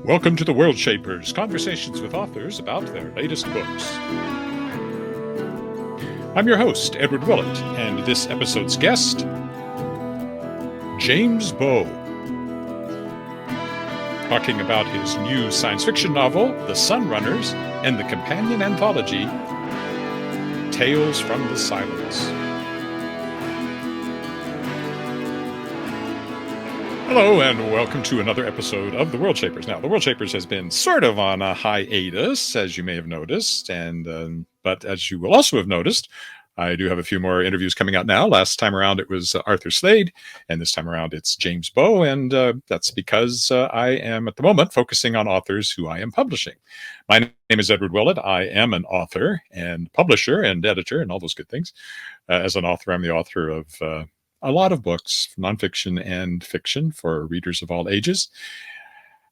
Welcome to the Worldshapers, conversations with authors about their latest books. I'm your host, Edward Willett, and this episode's guest, James Bow, talking about his new science fiction novel, The Sunrunners, and the companion anthology, Tales from the Silence. Hello, and welcome to another episode of The Worldshapers. Now, The Worldshapers has been sort of on a hiatus, as you may have noticed, but as you will also have noticed, I do have a few more interviews coming out now. Last time around, it was Arthur Slade, and this time around, it's James Bow, and that's because I am, at the moment, focusing on authors who I am publishing. My name is Edward Willett. I am an author and publisher and editor and all those good things. As an author, I'm the author of a lot of books, nonfiction and fiction, for readers of all ages.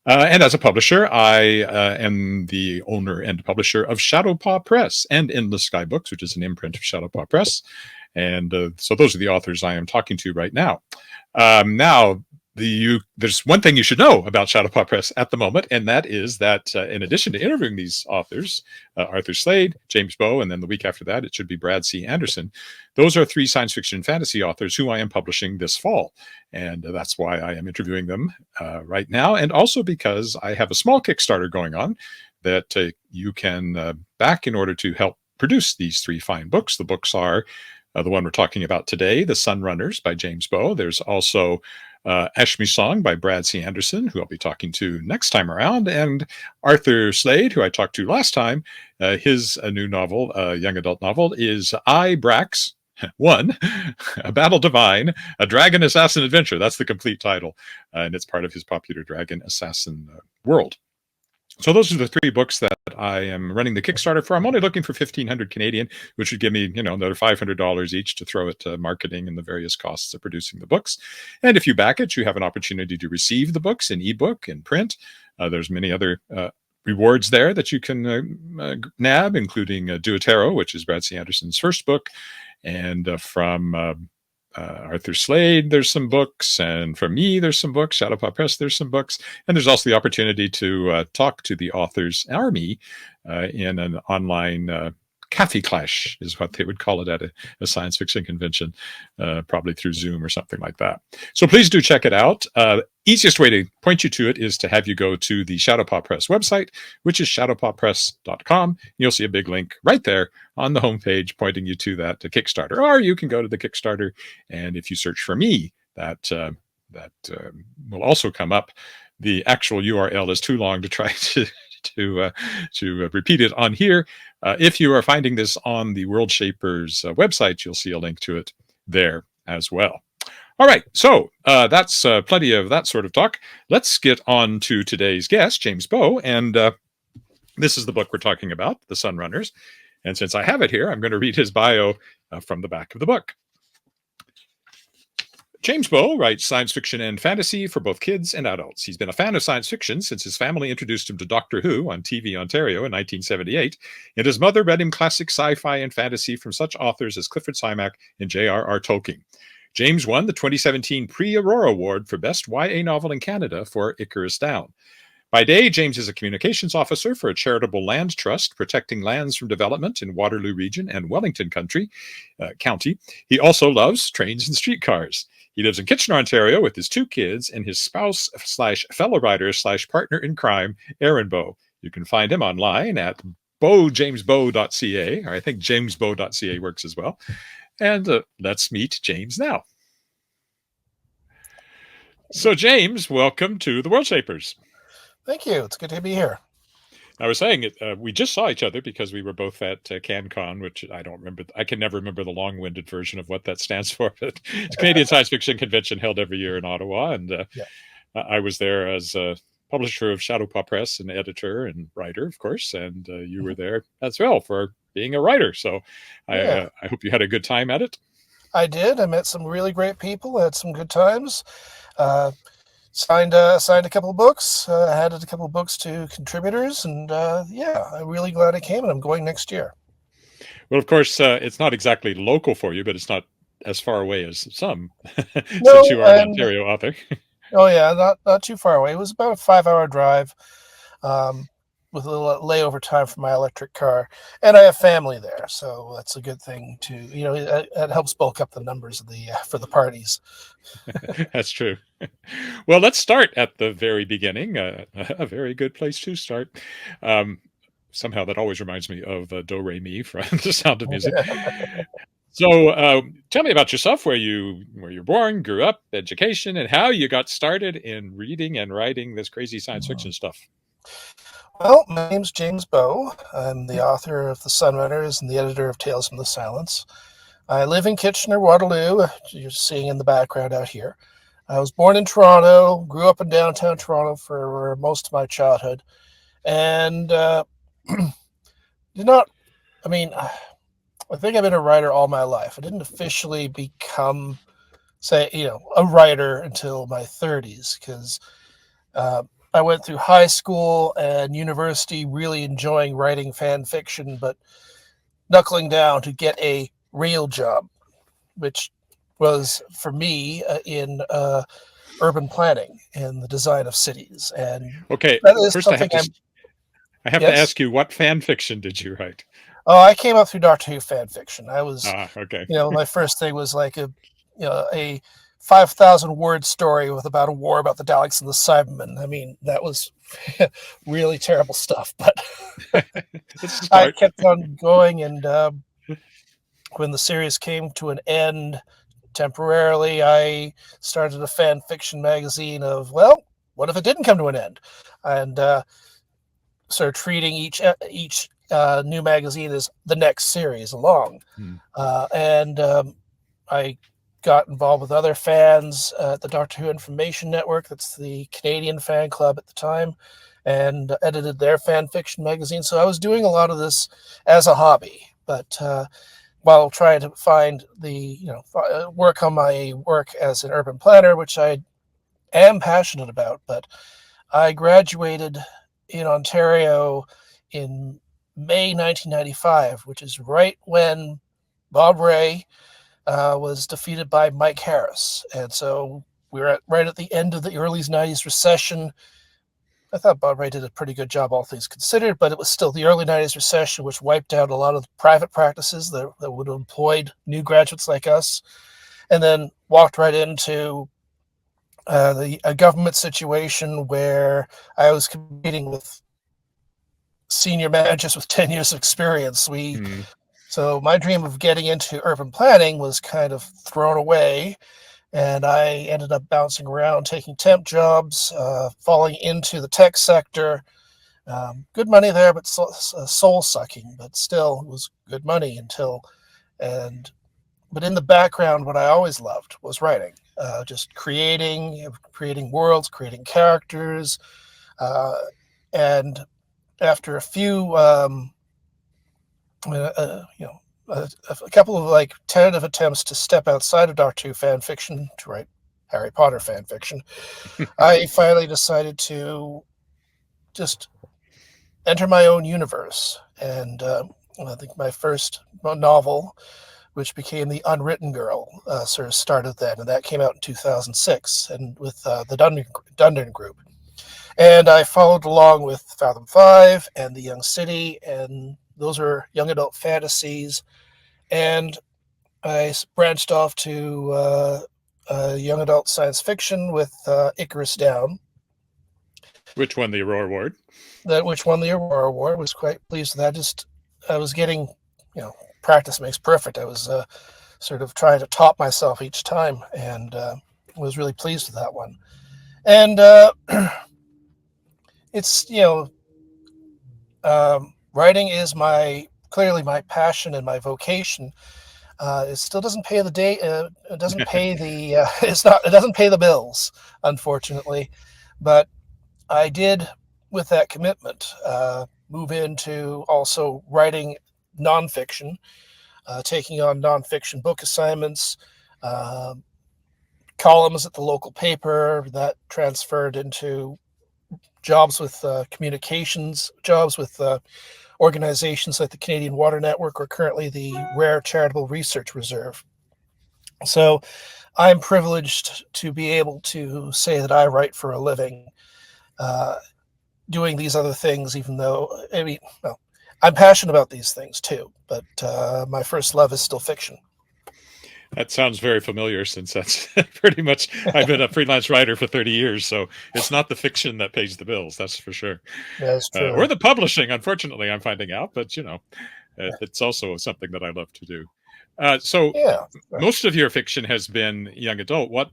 And as a publisher, I am the owner and publisher of Shadowpaw Press and Endless Sky Books, which is an imprint of Shadowpaw Press. And so those are the authors I am talking to right now. There's one thing you should know about Shadowpaw Press at the moment, and that is that in addition to interviewing these authors, Arthur Slade, James Bow, and then the week after that, it should be Brad C. Anderson. Those are three science fiction and fantasy authors who I am publishing this fall. And that's why I am interviewing them right now. And also because I have a small Kickstarter going on that you can back in order to help produce these three fine books. The books are the one we're talking about today, The Sunrunners by James Bow. There's also Ashmi Song by Brad C. Anderson, who I'll be talking to next time around, and Arthur Slade, who I talked to last time. His new novel, young adult novel, is I, Brax, 1, A Battle Divine, A Dragon Assassin Adventure. That's the complete title, and it's part of his popular Dragon Assassin world. So those are the three books that I am running the Kickstarter for. I'm only looking for 1,500 Canadian, which would give me, another $500 each to throw at marketing and the various costs of producing the books. And if you back it, you have an opportunity to receive the books in ebook and print. There's many other rewards there that you can nab, including Duotero, which is Brad C. Anderson's first book, and from Arthur Slade, there's some books, and from me, there's some books. Shadowpaw Press, there's some books, and there's also the opportunity to talk to the authors, or me, in an online cafe clash, is what they would call it at a science fiction convention, probably through Zoom or something like that. So please do check it out. Easiest way to point you to it is to have you go to the Shadowpaw Press website, which is shadowpawpress.com. You'll see a big link right there on the homepage pointing you to that Kickstarter. Or you can go to the Kickstarter, and if you search for me, that will also come up. The actual URL is too long to try to repeat it on here. If you are finding this on the Worldshapers website, you'll see a link to it there as well. All right, so that's plenty of that sort of talk. Let's get on to today's guest, James Bow, and this is the book we're talking about, The Sunrunners. And since I have it here, I'm going to read his bio from the back of the book. James Bow writes science fiction and fantasy for both kids and adults. He's been a fan of science fiction since his family introduced him to Doctor Who on TV Ontario in 1978, and his mother read him classic sci-fi and fantasy from such authors as Clifford Simak and J.R.R. Tolkien. James won the 2017 Aurora Award for Best YA Novel in Canada for Icarus Down. By day, James is a communications officer for a charitable land trust protecting lands from development in Waterloo Region and Wellington County. He also loves trains and streetcars. He lives in Kitchener, Ontario with his two kids and his spouse/fellow writer/partner in crime, Aaron Bow. You can find him online at bowjamesbow.ca, or I think jamesbow.ca works as well. And let's meet James now. So James, welcome to the Worldshapers. Thank you. It's good to be here. I was saying we just saw each other because we were both at CanCon, which I don't remember. I can never remember the long-winded version of what that stands for. But it's a Canadian Science Fiction Convention held every year in Ottawa, and I was there as a publisher of Shadowpaw Press and editor and writer, of course, and you were there as well for being a writer. So I hope you had a good time at it. I did. I met some really great people. I had some good times. Signed a couple of books, added a couple of books to contributors, and I'm really glad I came, and I'm going next year. Well, of course, it's not exactly local for you, but it's not as far away as some, No, since you are an Ontario author. Oh yeah, not too far away. It was about a 5 hour drive, um, with a little layover time for my electric car, and I have family there, so that's a good thing too. It helps bulk up the numbers of the for the parties. That's true. Well, let's start at the very beginning. A very good place to start. Um, Somehow that always reminds me of Do Re Mi from The Sound of Music. So, tell me about yourself, where you're born, grew up, education, and how you got started in reading and writing this crazy science fiction stuff. Well, my name's James Bow. I'm the author of The Sunrunners and the editor of Tales from the Silence. I live in Kitchener-Waterloo. You're seeing in the background out here. I was born in Toronto, grew up in downtown Toronto for most of my childhood, and did not. I mean, I think I've been a writer all my life. I didn't officially become, say, a writer until my 30s because I went through high school and university really enjoying writing fan fiction, but knuckling down to get a real job, which was for me in urban planning and the design of cities. And Okay, that is first something I'm, I have to yes. ask you, what fan fiction did you write? Oh, I came up through Doctor Who fan fiction. I was, Ah, okay. my first thing was like a 5,000 word story with about a war about the Daleks and the Cybermen. I mean, that was really terrible stuff, but It's a I start. kept on going. And when the series came to an end temporarily, I started a fan fiction magazine of, well, what if it didn't come to an end? And started treating each new magazine as the next series along. Hmm. And I got involved with other fans at the Doctor Who Information Network. That's the Canadian fan club at the time, and edited their fan fiction magazine. So I was doing a lot of this as a hobby, but while trying to find work on my work as an urban planner, which I am passionate about. But I graduated in Ontario in May 1995, which is right when Bob Ray was defeated by Mike Harris. And so we were right at the end of the early 90s recession. I thought Bob Ray did a pretty good job, all things considered, but it was still the early 90s recession, which wiped out a lot of the private practices that would have employed new graduates like us, and then walked right into a government situation where I was competing with senior managers with 10 years of experience. Hmm. So my dream of getting into urban planning was kind of thrown away. And I ended up bouncing around, taking temp jobs, falling into the tech sector. Good money there, but soul sucking. But still, it was good money but in the background, what I always loved was writing, just creating worlds, creating characters, and after a few, a couple of like tentative attempts to step outside of Doctor Who fan fiction to write Harry Potter fan fiction, I finally decided to just enter my own universe. And I think my first novel, which became The Unwritten Girl, sort of started then, and that came out in 2006, and with the Dundon Group. And I followed along with Fathom 5 and The Young City, and those are young adult fantasies. And I branched off to young adult science fiction with Icarus Down, Which won the Aurora Award? which won the Aurora Award. Was quite pleased with that. I was getting, practice makes perfect. I was sort of trying to top myself each time, and was really pleased with that one. And it's writing is clearly my passion and my vocation. It still doesn't pay the day. It doesn't pay the. It doesn't pay the bills, unfortunately. But I did, with that commitment, move into also writing nonfiction, taking on nonfiction book assignments, columns at the local paper that transferred into jobs with communications, jobs with organizations like the Canadian Water Network or currently the Rare Charitable Research Reserve. So I'm privileged to be able to say that I write for a living, uh, doing these other things, even though, I mean, well, I'm passionate about these things too, but my first love is still fiction. That sounds very familiar since that's pretty much, I've been a freelance writer for 30 years. So it's not the fiction that pays the bills, that's for sure. That's Or true. the publishing, unfortunately, I'm finding out, but it's also something that I love to do. So Yeah. most of your fiction has been young adult. What,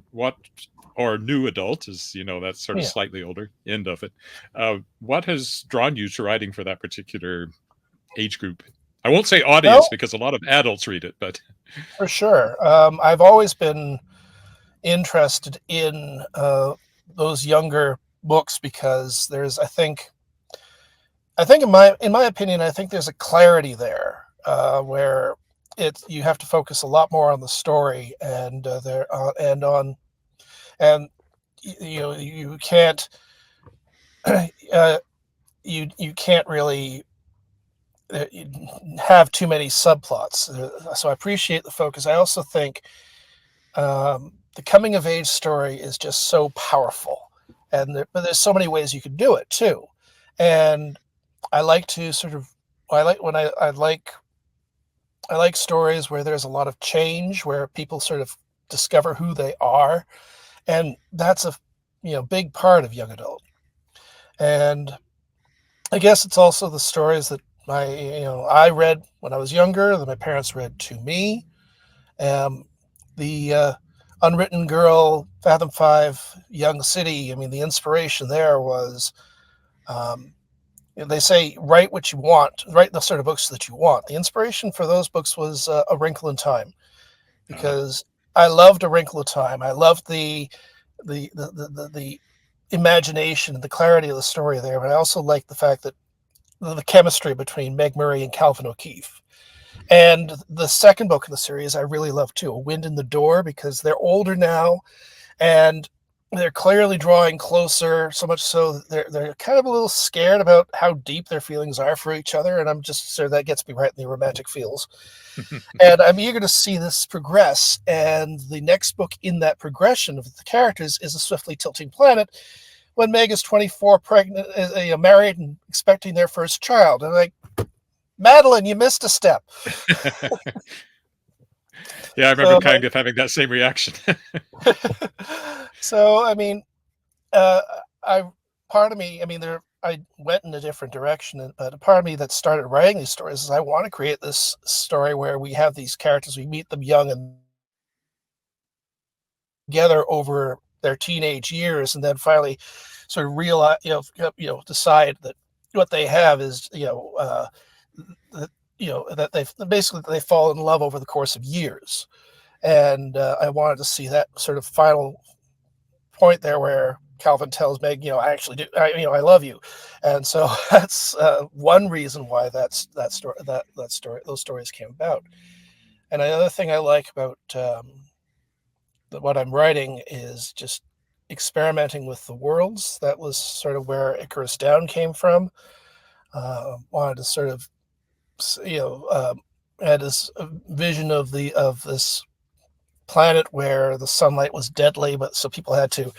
or new adult, is that's sort of Yeah. slightly older end of it. What has drawn you to writing for that particular age group? I won't say audience Well, because a lot of adults read it, but for sure. I've always been interested in those younger books because there's, I think in my opinion, I think there's a clarity there where you have to focus a lot more on the story and there and on and you can't uh, you can't really uh, have too many subplots. So I appreciate the focus. I also think the coming of age story is just so powerful, but there's so many ways you could do it too. And I like to sort of I like when I like stories where there's a lot of change, where people sort of discover who they are, and that's a big part of young adult. And I guess it's also the stories that I read when I was younger, that my parents read to me. Um, the Unwritten Girl, Fathom Five, Young City. I mean, the inspiration there was um, they say write what you want, write the sort of books that you want. The inspiration for those books was A Wrinkle in Time, uh, because I loved A Wrinkle in Time. I loved the imagination and the clarity of the story there, but I also liked the fact that the chemistry between Meg Murray and Calvin O'Keefe. And the second book in the series I really love too, A Wind in the Door, because they're older now and they're clearly drawing closer, so much so that they're kind of a little scared about how deep their feelings are for each other. And I'm just sort of, that gets me right in the romantic feels. And I'm eager to see this progress. And the next book in that progression of the characters is A Swiftly Tilting Planet, when Meg is 24, pregnant, married, and expecting their first child. And I'm like, Madeline, you missed a step. yeah, I remember So, kind of having that same reaction. so I mean, uh, I part of me, I mean, I went in a different direction, but a part of me that started writing these stories is I want to create this story where we have these characters, we meet them young and together over their teenage years, and then finally sort of realize, decide that what they have is, that that they fall in love over the course of years. And I wanted to see that sort of final point there where Calvin tells Meg, I actually do, I love you. And so that's one reason why that story, that story, those stories came about. And another thing I like about what I'm writing is just experimenting with the worlds. That was sort of where Icarus Down came from. Wanted to sort of, had this vision of this planet where the sunlight was deadly, but so people had to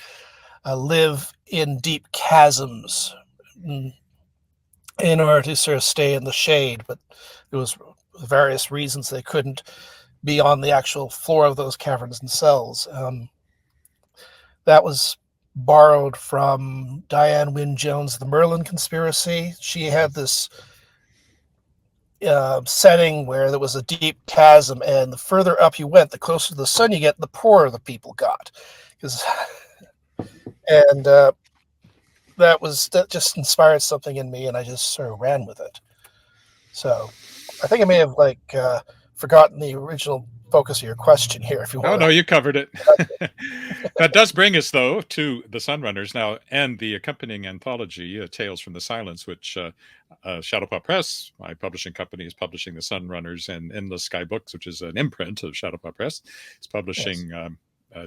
live in deep chasms in order to sort of stay in the shade. But there was various reasons they couldn't be on the actual floor of those caverns themselves. That was borrowed from Diane Wynne Jones' The Merlin Conspiracy. She had this setting where there was a deep chasm, and the further up you went, the closer to the sun you get, the poorer the people got. Because and that just inspired something in me, and I just sort of ran with it. So I think I may have forgotten the original focus of your question here. If you Oh want no, to, you covered it. That does bring us though to the Sunrunners now, and the accompanying anthology, Tales from the Silence, which Shadowpaw Press, my publishing company, is publishing the Sunrunners, and Endless Sky Books, which is an imprint of Shadowpaw Press, is yes, publishing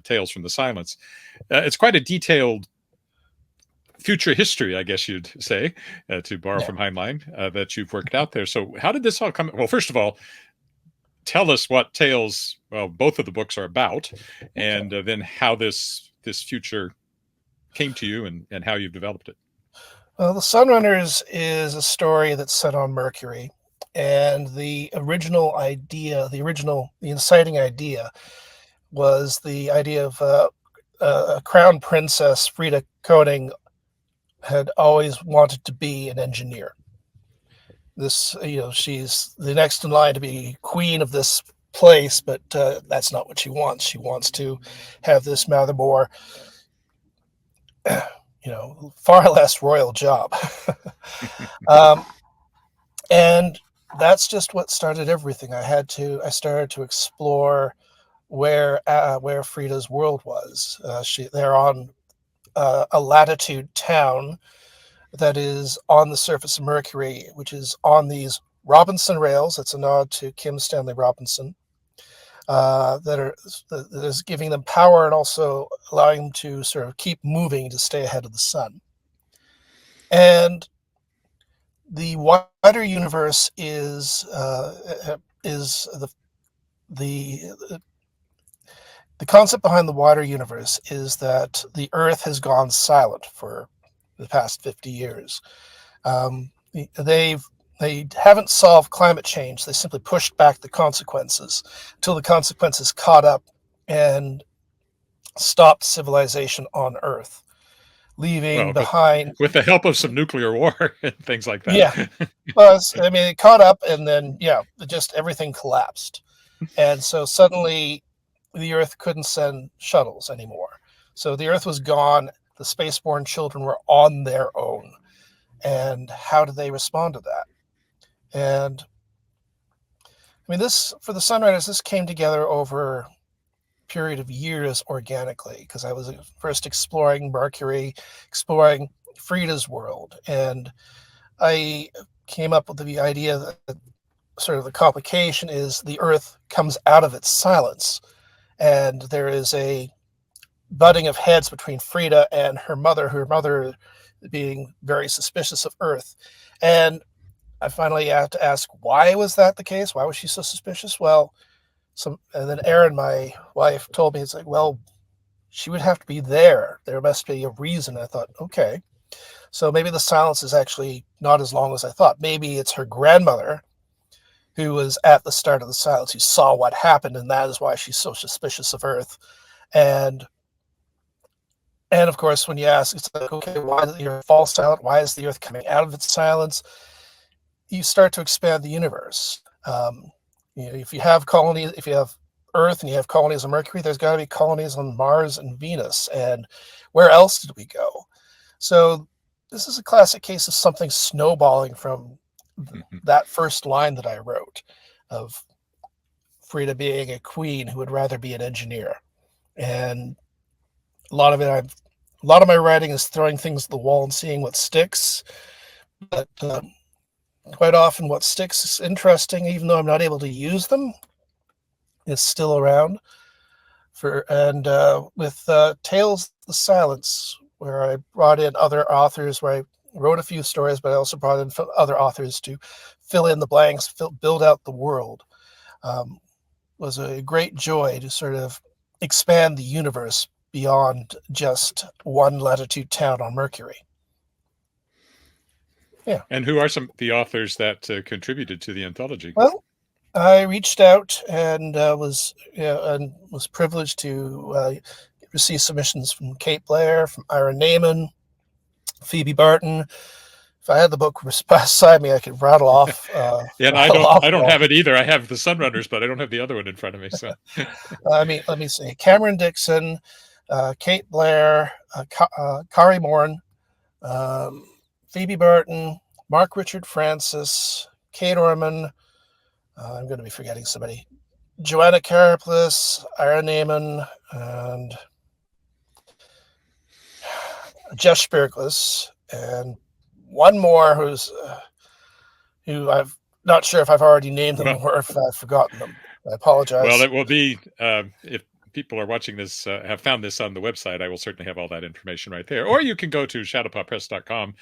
Tales from the Silence. It's quite a detailed future history, I guess you'd say, to borrow yeah. from Heinlein, that you've worked out there. So, how did this all come? Well, first of all, tell us what tales, well, both of the books are about, and then how this future came to you, and how you've developed it. Well, The Sunrunners is a story that's set on Mercury, and the inciting idea was the idea of crown princess Frida Koning had always wanted to be an engineer. She's the next in line to be queen of this place, but that's not what she wants. She wants to have this rather more, far less royal job. um, and that's just what started everything. I started to explore where Frida's world was. They're on a latitude town that is on the surface of Mercury, which is on these Robinson rails. That's a nod to Kim Stanley Robinson. That is giving them power and also allowing them to sort of keep moving to stay ahead of the sun. And the wider universe is the the concept behind the wider universe is that the Earth has gone silent for the past 50 years. Um, they haven't solved climate change. They simply pushed back the consequences until the consequences caught up and stopped civilization on Earth, leaving Well, behind. with the help of some nuclear war and things like that. Yeah, well, it caught up, and then just everything collapsed, and so suddenly the Earth couldn't send shuttles anymore. So the Earth was gone. The spaceborne children were on their own, and how did they respond to that? And I mean, this for the Sunriders, this came together over a period of years organically, because I was first exploring Mercury, exploring Frida's world, and I came up with the idea that sort of the complication is the Earth comes out of its silence, and there is a butting of heads between Frida and her mother being very suspicious of Earth. And I finally had to ask, why was that the case? Why was she so suspicious? Well, and then Erin, my wife, told me, it's like, well, she would have to be there. There must be a reason. I thought, okay. So maybe the silence is actually not as long as I thought. Maybe it's her grandmother who was at the start of the silence, who saw what happened, and that is why she's so suspicious of Earth. And of course, when you ask, it's like, okay, why is the Earth false silent? Why is the Earth coming out of its silence? You start to expand the universe. If you have colonies, if you have Earth and you have colonies on Mercury, there's got to be colonies on Mars and Venus. And where else did we go? So this is a classic case of something snowballing from that first line that I wrote of Frida being a queen who would rather be an engineer. And a lot of my writing is throwing things at the wall and seeing what sticks. But quite often what sticks is interesting, even though I'm not able to use them. It's still around. With Tales of the Silence, where I brought in other authors, where I wrote a few stories, but I also brought in other authors to fill in the blanks, build out the world, was a great joy to sort of expand the universe beyond just one latitude town on Mercury. Yeah. And who are some of the authors that contributed to the anthology? Well, I reached out and was privileged to receive submissions from Kate Blair, from Ira Naiman, Phoebe Barton. If I had the book beside me, I could rattle off. And I don't have it either. I have the Sunrunners, but I don't have the other one in front of me. So, let me see: Cameron Dixon, Kate Blair, Kari Morin, Phoebe Barton, Mark Richard Francis, Kate Orman. I'm going to be forgetting somebody. Joanna Karaplis, Ira Naiman, and Jeff Spirkless, and one more who I'm not sure if I've already named them or if I've forgotten them. I apologize. Well, it will be if people are watching this, have found this on the website, I will certainly have all that information right there. Or you can go to shadowpawpress.com.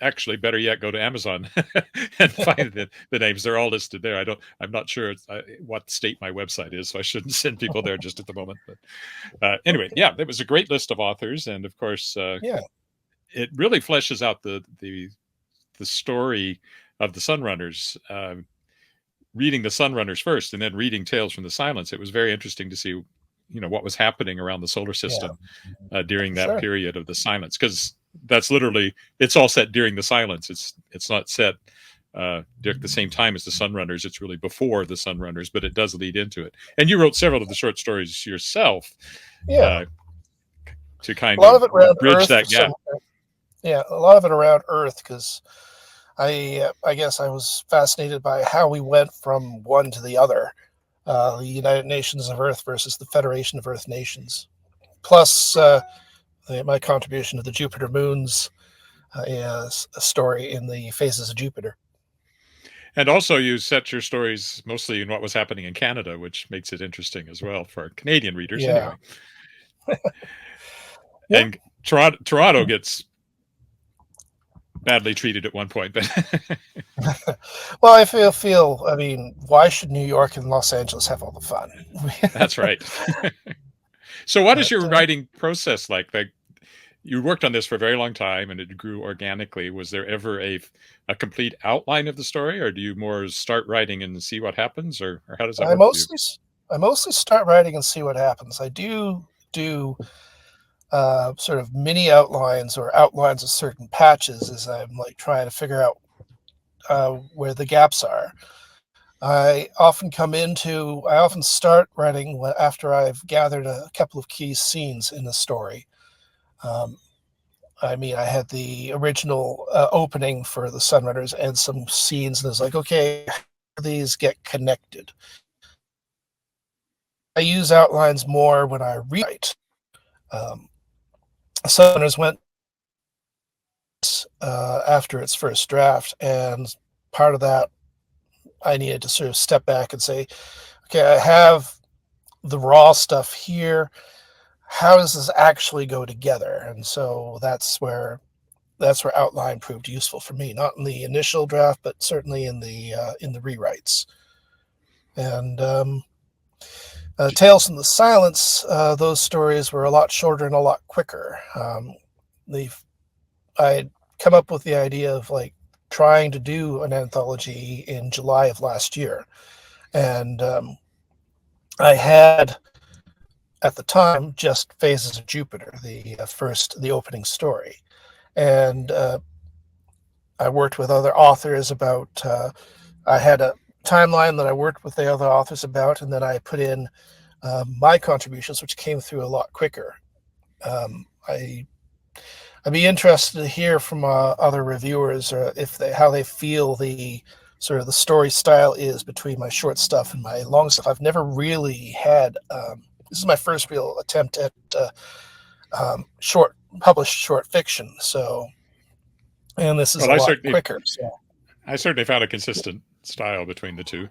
actually, better yet, go to Amazon and find the names. They're all listed there. I'm not sure what state my website is, so I shouldn't send people there just at the moment. But anyway, yeah, it was a great list of authors, and of course, Yeah. it really fleshes out the story of the Sunrunners. Reading the Sunrunners first, and then reading Tales from the Silence, it was very interesting to see, what was happening around the solar system during that Sure. period of the silence, because that's literally, it's all set during the silence. It's not set at the same time as the Sunrunners. It's really before the Sunrunners, but it does lead into it. And you wrote several of the short stories yourself, Yeah. to A kind lot of of it around bridge Earth for that gap. yeah, a lot of it around Earth because I guess I was fascinated by how we went from one to the other, the United Nations of Earth versus the Federation of Earth Nations. Plus, my contribution to the Jupiter Moons is a story in the Phases of Jupiter. And also, you set your stories mostly in what was happening in Canada, which makes it interesting as well for Canadian readers, Yeah. anyway. Yeah. And Toronto gets badly treated at one point, but Well, I feel. I mean, why should New York and Los Angeles have all the fun? that's right. So, what is But your writing process like? Like, you worked on this for a very long time, and it grew organically. Was there ever a complete outline of the story, or do you more start writing and see what happens, or how does that I work for you? mostly start writing and see what happens. I do sort of mini outlines or outlines of certain patches as I'm like trying to figure out where the gaps are. I often start writing after I've gathered a couple of key scenes in the story. Um, I mean, I had the original opening for the Sunrunners and some scenes, and it's like, okay, how do these get connected? I use outlines more when I rewrite. Sunrunners went after its first draft, and part of that I needed to sort of step back and say, okay, I have the raw stuff here. How does this actually go together? And so that's where outline proved useful for me, not in the initial draft, but certainly in the rewrites. And Tales from the Silence, those stories were a lot shorter and a lot quicker. I'd come up with the idea of like trying to do an anthology in July of last year, and I had at the time just Phases of Jupiter, the opening story, and I worked with other authors about. I had a timeline that I worked with the other authors about, and then I put in my contributions, which came through a lot quicker. I'd be interested to hear from other reviewers how they feel the sort of the story style is between my short stuff and my long stuff. I've never really had. This is my first real attempt at published short fiction. So, and this is Well, a lot quicker. So, I certainly found a consistent style between the two.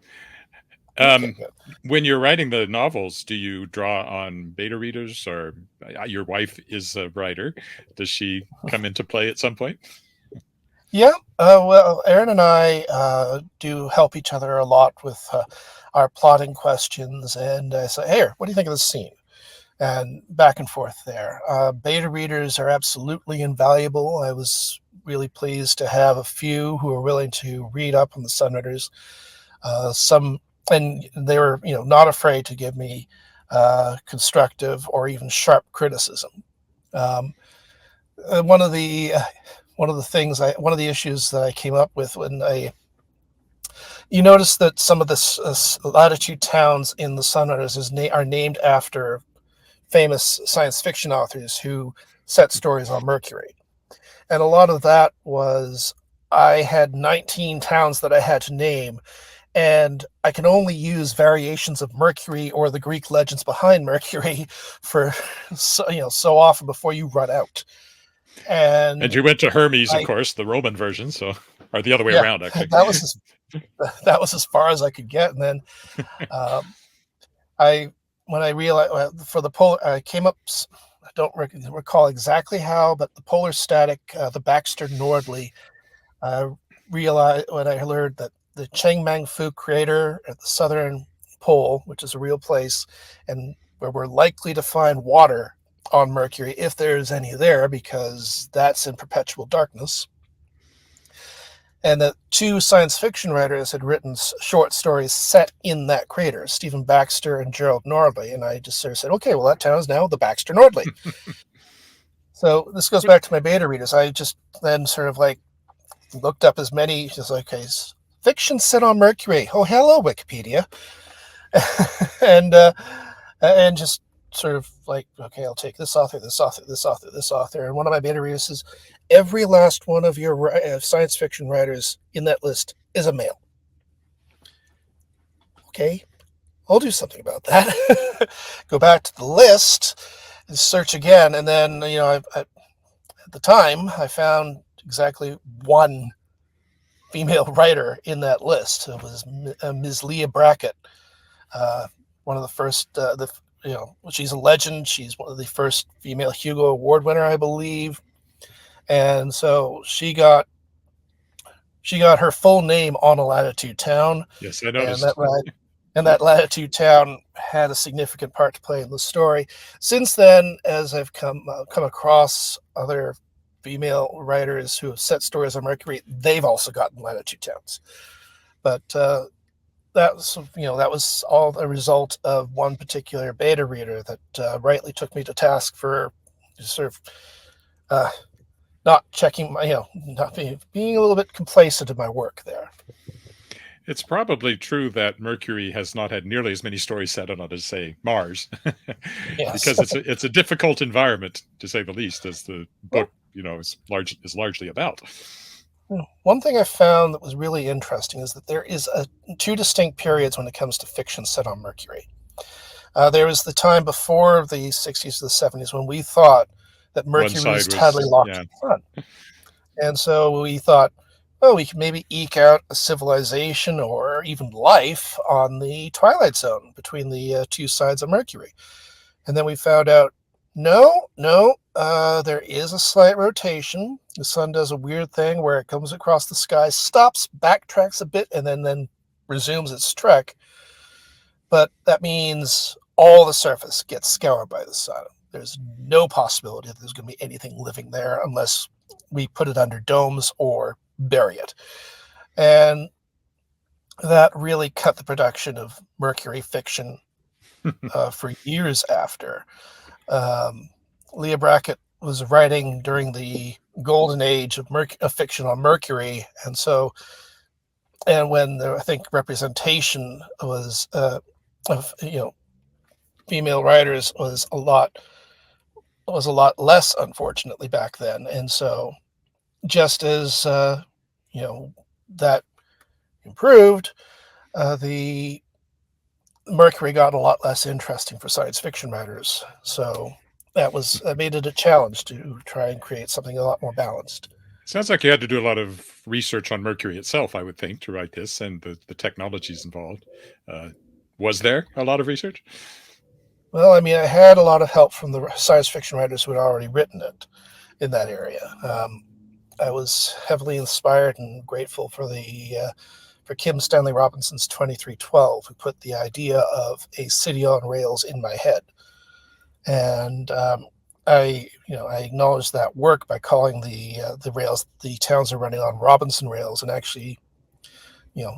okay, good. When you're writing the novels, do you draw on beta readers, or your wife is a writer? Does she come into play at some point? Yeah, well, Aaron and I do help each other a lot with our plotting questions, and I say, "Hey, what do you think of this scene?" And back and forth there. Beta readers are absolutely invaluable. I was really pleased to have a few who were willing to read up on the Sunrunners. And they were, not afraid to give me constructive or even sharp criticism. Um, one of the one of the issues that I came up with you notice that some of the latitude towns in the Sunrunners are named after famous science fiction authors who set stories on Mercury. And a lot of that was I had 19 towns that I had to name, and I can only use variations of Mercury or the Greek legends behind Mercury for so often before you run out. And you went to Hermes, of I course, the Roman version, or the other way yeah, around, actually. that was as far as I could get, and then I when I realized for the polar, I came up. I don't recall exactly how, but the polar static, the Baxter Nordley I realized when I learned that the Changmang-Fu crater at the southern pole, which is a real place, and where we're likely to find water on Mercury, if there's any there, because that's in perpetual darkness. And that two science fiction writers had written short stories set in that crater, Stephen Baxter and Gerald Nordley. And I just sort of said, okay, well, that town is now the Baxter Nordley. So this goes back to my beta readers. I just then sort of like looked up as many, just like, okay, fiction set on Mercury. Oh, hello, Wikipedia. and just sort of like, okay, I'll take this author, this author, this author, this author. And one of my beta readers says, every last one of your science fiction writers in that list is a male. Okay, I'll do something about that. Go back to the list and search again. And then, at the time, I found exactly one female writer in that list. It was Ms. Leah Brackett, one of the first, she's a legend. She's one of the first female Hugo Award winner, I believe. And so she got her full name on a Latitude town. Yes, I noticed. And that Latitude town had a significant part to play in the story. Since then, as I've come across other female writers who have set stories on Mercury, they've also gotten Latitude towns. But that was all a result of one particular beta reader that rightly took me to task for sort of not checking not being a little bit complacent in my work there. It's probably true that Mercury has not had nearly as many stories set on it as, say, Mars, Yes. because it's a difficult environment, to say the least, as the book is largely about. One thing I found that was really interesting is that there is two distinct periods when it comes to fiction set on Mercury. There was the time before the 60s to the 70s when we thought that Mercury was totally locked in the sun. And so we thought, oh, we could maybe eke out a civilization or even life on the Twilight Zone between the two sides of Mercury. And then we found out, no, there is a slight rotation. The sun does a weird thing where it comes across the sky, stops, backtracks a bit, and then resumes its trek. But that means all the surface gets scoured by the sun. There's no possibility that there's going to be anything living there unless we put it under domes or bury it. And that really cut the production of Mercury fiction for years after. Leah Brackett was writing during the golden age of fiction on Mercury, and when I think representation was of female writers was a lot less, unfortunately, back then. And so just as that improved, the Mercury got a lot less interesting for science fiction writers. So that made it a challenge to try and create something a lot more balanced. Sounds like you had to do a lot of research on Mercury itself, I would think, to write this, and the technologies involved. Was there a lot of research? Well, I mean, I had a lot of help from the science fiction writers who had already written it in that area. I was heavily inspired and grateful for Kim Stanley Robinson's 2312, who put the idea of a city on rails in my head. And I acknowledged that work by calling the rails the towns are running on Robinson rails, and actually,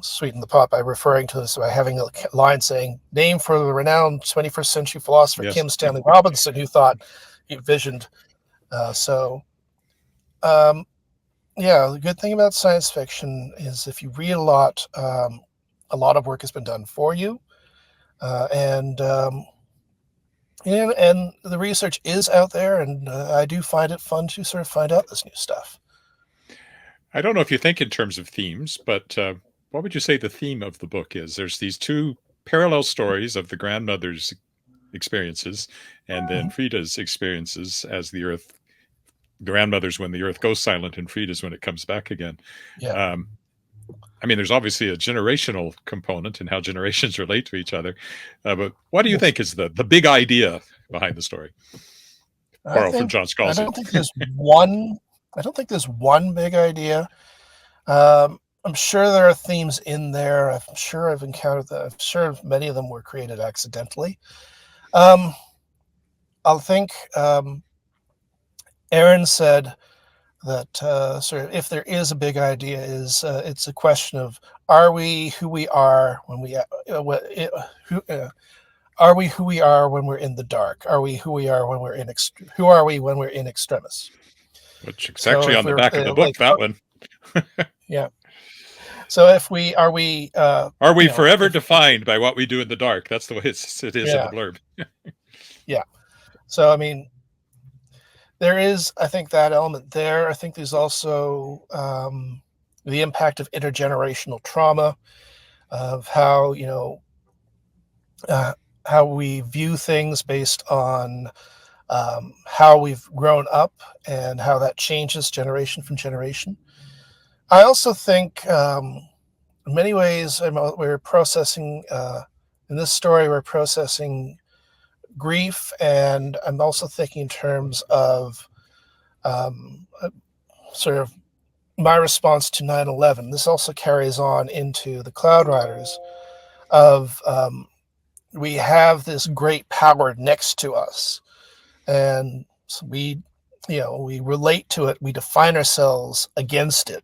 sweeten the pot by referring to this by having a line saying, "Name for the renowned 21st century philosopher Kim Stanley Robinson, who envisioned." The good thing about science fiction is if you read a lot of work has been done for you, and the research is out there, and I do find it fun to sort of find out this new stuff. I don't know if you think in terms of themes, but what would you say the theme of the book is? There's these two parallel stories of the grandmother's experiences and then Frida's experiences as grandmother's when the earth goes silent and Frida's when it comes back again. Yeah. I mean, there's obviously a generational component in how generations relate to each other. But what do you think is the big idea behind the story? Borrow from John Scalzi. I don't think there's one big idea. I'm sure there are themes in there. I'm sure I've encountered them. I'm sure many of them were created accidentally. Um, I'll think Aaron said that sort of if there is a big idea, is it's a question of are we who we are when we who, are we who we are when we're in the dark? Are we who we are when we're in who are we when we're in extremis? Which it's So actually if on the we're back of the book, like that one. yeah, so if we are we Are we you know forever if defined by what we do in the dark? That's the way it is in the yeah blurb. yeah. So I mean, there is, I think, that element there. I think there's also the impact of intergenerational trauma, of how uh, how we view things based on how we've grown up and how that changes generation from generation. I also think, in many ways, we're processing in this story. We're processing grief, and I'm also thinking in terms of uh, sort of my response to 9/11. This also carries on into the Cloud Riders of we have this great power next to us, and so we relate to it. We define ourselves against it.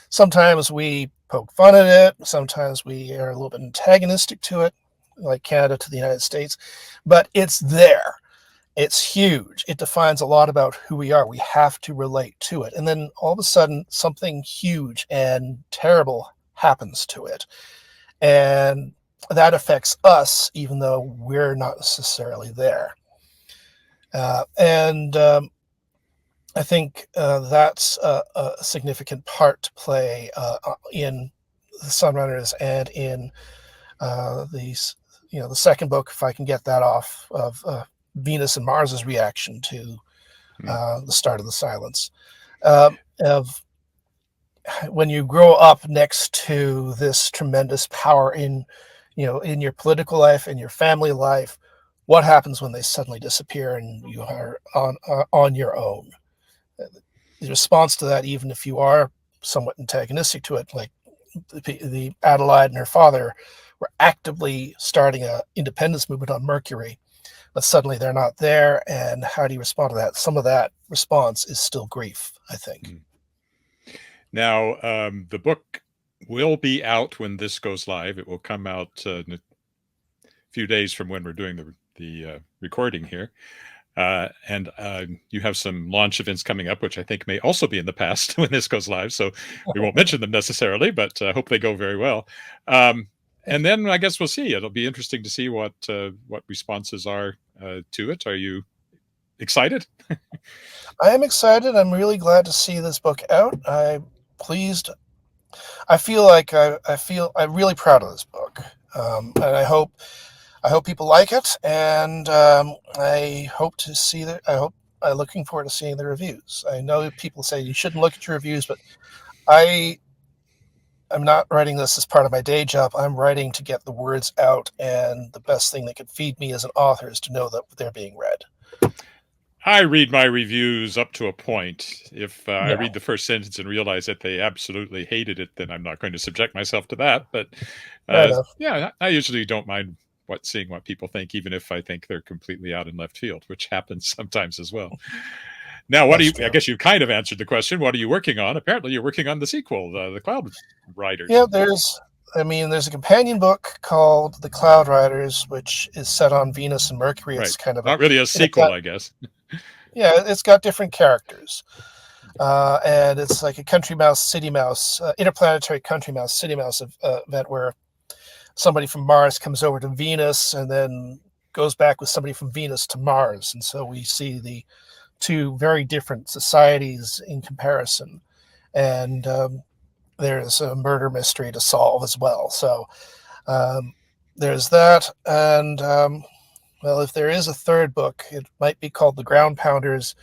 Sometimes we poke fun at it. Sometimes we are a little bit antagonistic to it, like Canada to the United States. But it's there. It's huge. It defines a lot about who we are. We have to relate to it. And then all of a sudden, something huge and terrible happens to it. And that affects us, even though we're not necessarily there. And I think that's a significant part to play in the Sunrunners and in these, the second book, if I can get that off, of Venus and Mars's reaction to the start of the silence. Of when you grow up next to this tremendous power in your political life, in your family life, what happens when they suddenly disappear and you are on your own? The response to that, even if you are somewhat antagonistic to it, like the Adelheid and her father were actively starting a independence movement on Mercury, but suddenly they're not there. And how do you respond to that? Some of that response is still grief, I think. Now, the book will be out when this goes live. It will come out in a few days from when we're doing the recording here. And you have some launch events coming up, which I think may also be in the past when this goes live. So we won't mention them necessarily, but I hope they go very well. And then I guess we'll see. It'll be interesting to see what responses are to it. Are you excited? I am excited. I'm really glad to see this book out. I'm pleased. I feel like I'm really proud of this book, and I hope people like it. And I hope to see that. I'm looking forward to seeing the reviews. I know people say you shouldn't look at your reviews, but I'm not writing this as part of my day job. I'm writing to get the words out, and the best thing that could feed me as an author is to know that they're being read. I read my reviews up to a point. If I Yeah, read the first sentence and realize that they absolutely hated it, then I'm not going to subject myself to that. But fair enough. yeah, I usually don't mind seeing what people think, even if I think they're completely out in left field, which happens sometimes as well. Now, what do That's you? I true. guess you kind of answered the question. What are you working on? Apparently, you're working on the sequel, the Cloud Riders. Yeah, there's a companion book called The Cloud Riders, which is set on Venus and Mercury. Right. It's kind of Not really a and sequel, I guess. it's got different characters. And it's like a country mouse, city mouse, interplanetary country mouse, city mouse event where somebody from Mars comes over to Venus and then goes back with somebody from Venus to Mars. And so we see the two very different societies in comparison. And there's a murder mystery to solve as well. So um, there's that. And well, if there is a third book, it might be called The Ground Pounders.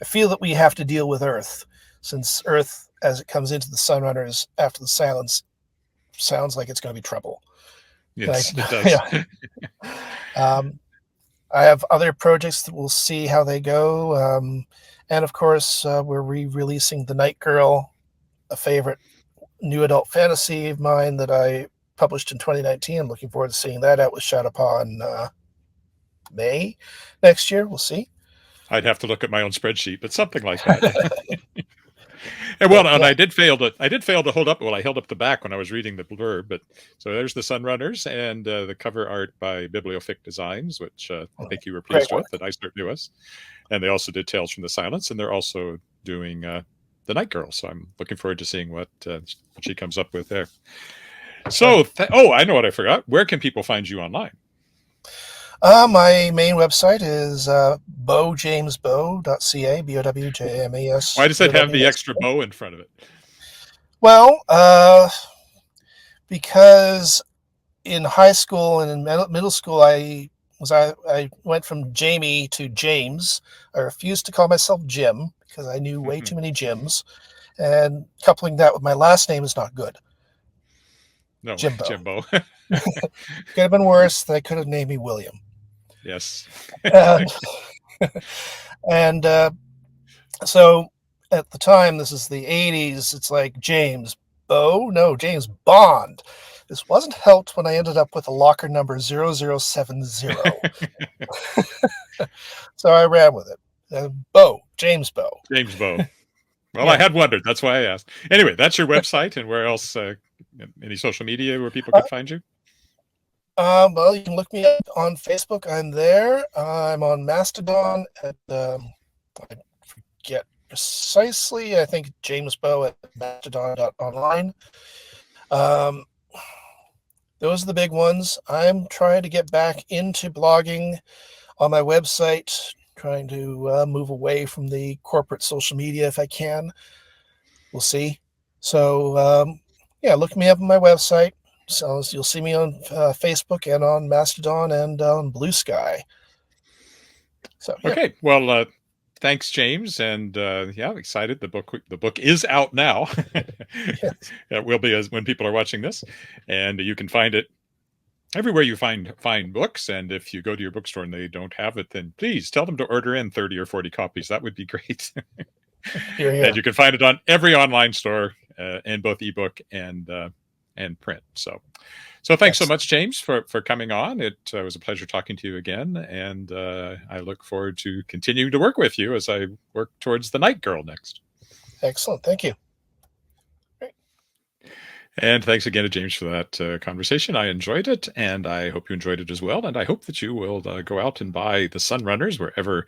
I feel that we have to deal with Earth, since Earth, as it comes into the Sunrunners after the silence, sounds like it's going to be trouble. Yes, it does. Yeah. I have other projects that we'll see how they go. And of course, we're re-releasing The Night Girl, a favorite new adult fantasy of mine that I published in 2019. I'm looking forward to seeing that out with Shadowpaw in May next year. We'll see. I'd have to look at my own spreadsheet, but something like that. And But well, and yeah, I did fail to hold up. Well, I held up the back when I was reading the blurb, but so there's the Sunrunners and the cover art by Bibliofic Designs, which I think you were great pleased work. with, that I certainly was. And they also did Tales from the Silence, and they're also doing the Night Girl. So I'm looking forward to seeing what she comes up with there. So, I know what I forgot. Where can people find you online? My main website is bowjamesbow.ca, bowjamesbow.ca. Why does it have the extra bow in front of it? Well, because in high school and in middle school, I went from Jamie to James. I refused to call myself Jim because I knew way too many Jims, and coupling that with my last name is not good. No, Jimbo. Jimbo. Could have been worse. They could have named me William. Yes. And so at the time, this is the 80s, it's like James Bow? No, James Bond. This wasn't helped when I ended up with a locker number 0070. So I ran with it. Bow, James Bow. James Bow. Well, Yeah. I had wondered. That's why I asked. Anyway, that's your website, and where else? Any social media where people could find you? Well, you can look me up on Facebook. I'm there. I'm on Mastodon at I forget precisely. I think James Bow at mastodon.online. Those are the big ones. I'm trying to get back into blogging on my website, trying to move away from the corporate social media if I can. We'll see. So, yeah, look me up on my website. So you'll see me on Facebook and on Mastodon and on Blue Sky. So yeah. Okay. Well, thanks, James, and yeah, I'm excited. The book is out now. Yes. It will be as when people are watching this, and you can find it everywhere you find books. And if you go to your bookstore and they don't have it, then please tell them to order in 30 or 40 copies. That would be great. Here. And you can find it on every online store, in both ebook and print. So thanks so much, James, for coming on. It was a pleasure talking to you again, and I look forward to continuing to work with you as I work towards the Night Girl next. Excellent. Thank you. Great. And thanks again to James for that conversation. I enjoyed it, and I hope you enjoyed it as well. And I hope that you will go out and buy The Sunrunners wherever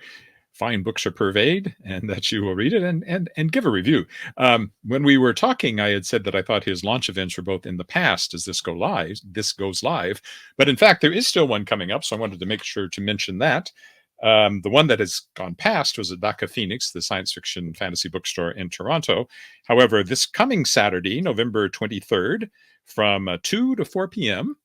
fine books are purveyed, and that you will read it and give a review. When we were talking, I had said that I thought his launch events were both in the past as this goes live, but in fact there is still one coming up, so I wanted to make sure to mention that. The one that has gone past was at Dhaka Phoenix, the science fiction fantasy bookstore in Toronto. However, this coming Saturday, November 23rd, from 2 to 4 p.m.,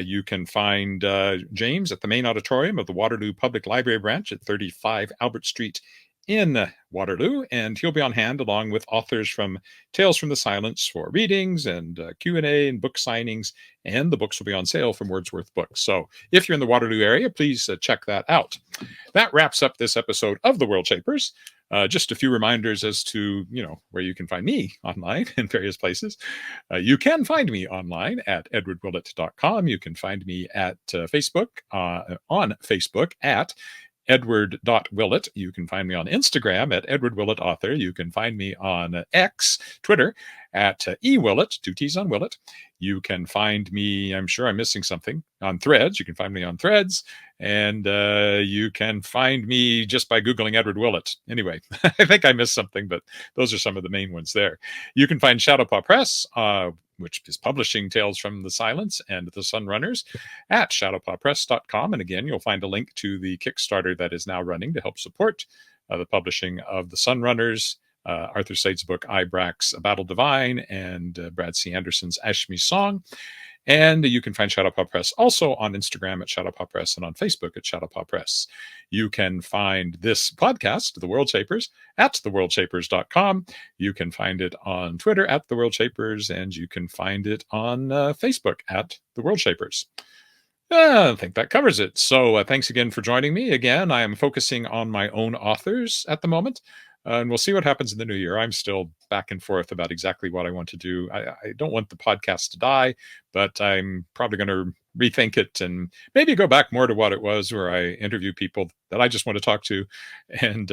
you can find James at the main auditorium of the Waterloo Public Library branch at 35 Albert Street in Waterloo, and he'll be on hand along with authors from Tales from the Silence for readings and Q&A and book signings, and the books will be on sale from Wordsworth Books. So if you're in the Waterloo area, please check that out. That wraps up this episode of the Worldshapers. Just a few reminders as to, where you can find me online in various places. You can find me online at edwardwillett.com. You can find me at Facebook, on Facebook at Edward.Willett. You can find me on Instagram at Edward Willett Author. You can find me on X, Twitter, at eWillett, 2 T's on Willett. You can find me, I'm sure I'm missing something, on Threads. You can find me on Threads. And you can find me just by Googling Edward Willett. Anyway, I think I missed something, but those are some of the main ones there. You can find Shadowpaw Press, which is publishing Tales from the Silence and the Sunrunners, at shadowpawpress.com. And again, you'll find a link to the Kickstarter that is now running to help support the publishing of the Sunrunners, Arthur Slade's book, Ibrax, A Battle Divine, and Brad C. Anderson's Ashme's Song. And you can find Shadowpaw Press also on Instagram at Shadowpaw Press and on Facebook at Shadowpaw Press. You can find this podcast, The Worldshapers, at theworldshapers.com. You can find it on Twitter at The Worldshapers, and you can find it on Facebook at The Worldshapers. I think that covers it. So thanks again for joining me. Again, I am focusing on my own authors at the moment. And we'll see what happens in the new year. I'm still back and forth about exactly what I want to do. I don't want the podcast to die, but I'm probably going to rethink it and maybe go back more to what it was, where I interview people that I just want to talk to, and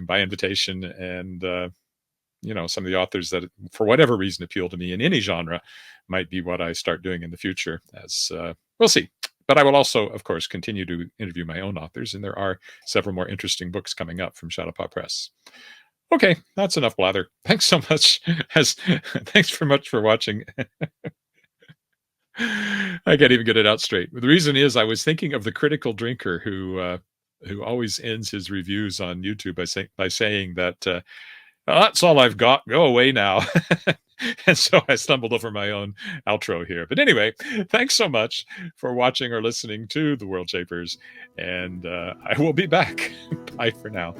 by invitation, and some of the authors that, for whatever reason, appeal to me in any genre might be what I start doing in the future. As we'll see. But I will also, of course, continue to interview my own authors, and there are several more interesting books coming up from Shadowpaw Press. Okay, that's enough blather. Thanks so much. Thanks very much for watching. I can't even get it out straight. The reason is I was thinking of the critical drinker who always ends his reviews on YouTube by saying that well, that's all I've got. Go away now. And so I stumbled over my own outro here. But anyway, thanks so much for watching or listening to the Worldshapers, and I will be back. Bye for now.